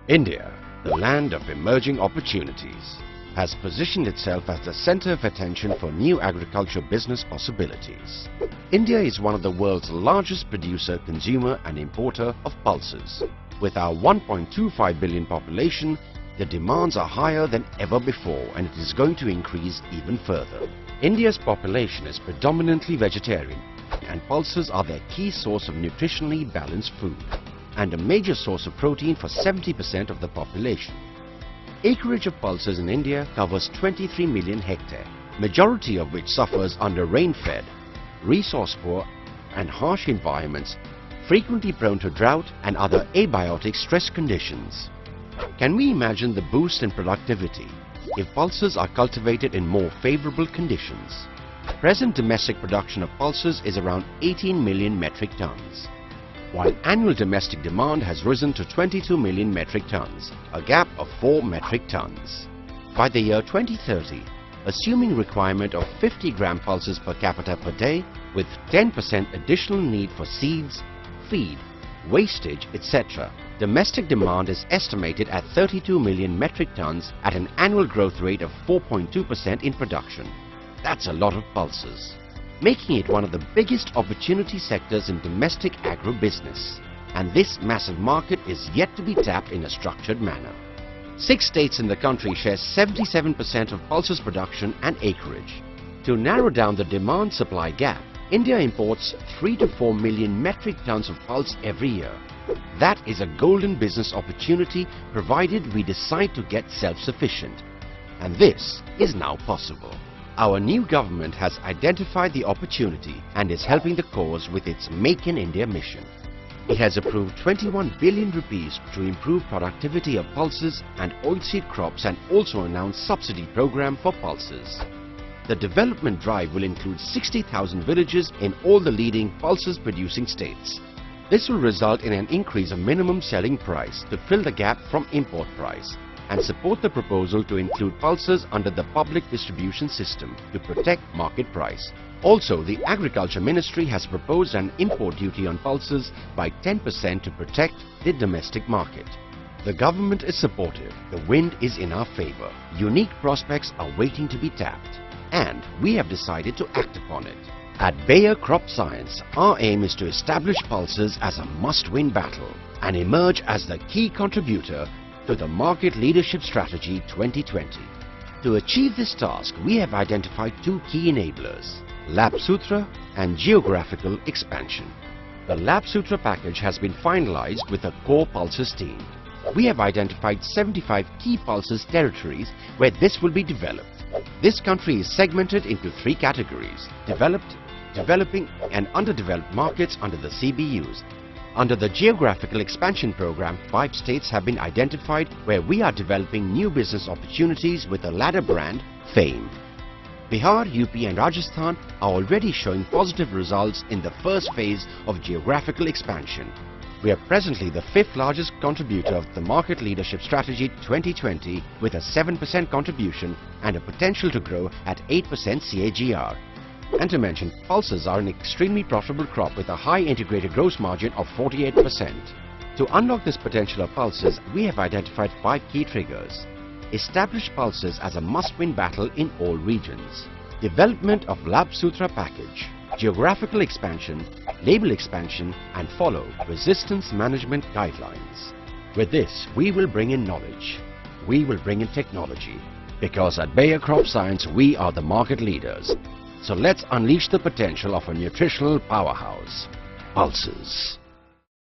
India, the land of emerging opportunities, has positioned itself as the center of attention for new agriculture business possibilities. India is one of the world's largest producer, consumer and importer of pulses. With our 1.25 billion population, the demands are higher than ever before and it is going to increase even further. India's population is predominantly vegetarian and pulses are their key source of nutritionally balanced food and a major source of protein for 70% of the population. Acreage of pulses in India covers 23 million hectares, majority of which suffers under rain-fed, resource-poor and harsh environments, frequently prone to drought and other abiotic stress conditions. Can we imagine the boost in productivity if pulses are cultivated in more favorable conditions? Present domestic production of pulses is around 18 million metric tons, while annual domestic demand has risen to 22 million metric tons, a gap of 4 metric tons. By the year 2030, assuming requirement of 50 gram pulses per capita per day with 10% additional need for seeds, feed, wastage, etc., domestic demand is estimated at 32 million metric tons at an annual growth rate of 4.2% in production. That's a lot of pulses, making it one of the biggest opportunity sectors in domestic agro-business. And this massive market is yet to be tapped in a structured manner. 6 states in the country share 77% of pulses production and acreage. To narrow down the demand-supply gap, India imports 3 to 4 million metric tons of pulse every year. That is a golden business opportunity provided we decide to get self-sufficient. And this is now possible. Our new government has identified the opportunity and is helping the cause with its Make in India mission. It has approved 21 billion rupees to improve productivity of pulses and oilseed crops and also announced subsidy program for pulses. The development drive will include 60,000 villages in all the leading pulses producing states. This will result in an increase of minimum selling price to fill the gap from import price and support the proposal to include pulses under the public distribution system to protect market price. Also, the Agriculture Ministry has proposed an import duty on pulses by 10% to protect the domestic market. The government is supportive, the wind is in our favor, unique prospects are waiting to be tapped, and we have decided to act upon it. At Bayer Crop Science, our aim is to establish pulses as a must-win battle and emerge as the key contributor to the Market Leadership Strategy 2020. To achieve this task, we have identified 2 key enablers, LabSutra and geographical expansion. The LabSutra package has been finalized with a core pulses team. We have identified 75 key pulses territories where this will be developed. This country is segmented into 3 categories: developed, developing and underdeveloped markets under the CBUs. Under the Geographical Expansion Program, 5 states have been identified where we are developing new business opportunities with the ladder brand FAME. Bihar, UP and Rajasthan are already showing positive results in the first phase of geographical expansion. We are presently the 5th largest contributor of the Market Leadership Strategy 2020 with a 7% contribution and a potential to grow at 8% CAGR. And to mention, pulses are an extremely profitable crop with a high integrated gross margin of 48%. To unlock this potential of pulses, we have identified 5 key triggers. Establish pulses as a must-win battle in all regions. Development of LabSutra package. Geographical expansion, label expansion and follow resistance management guidelines. With this, we will bring in knowledge. We will bring in technology. Because at Bayer Crop Science, we are the market leaders. So let's unleash the potential of a nutritional powerhouse, pulses.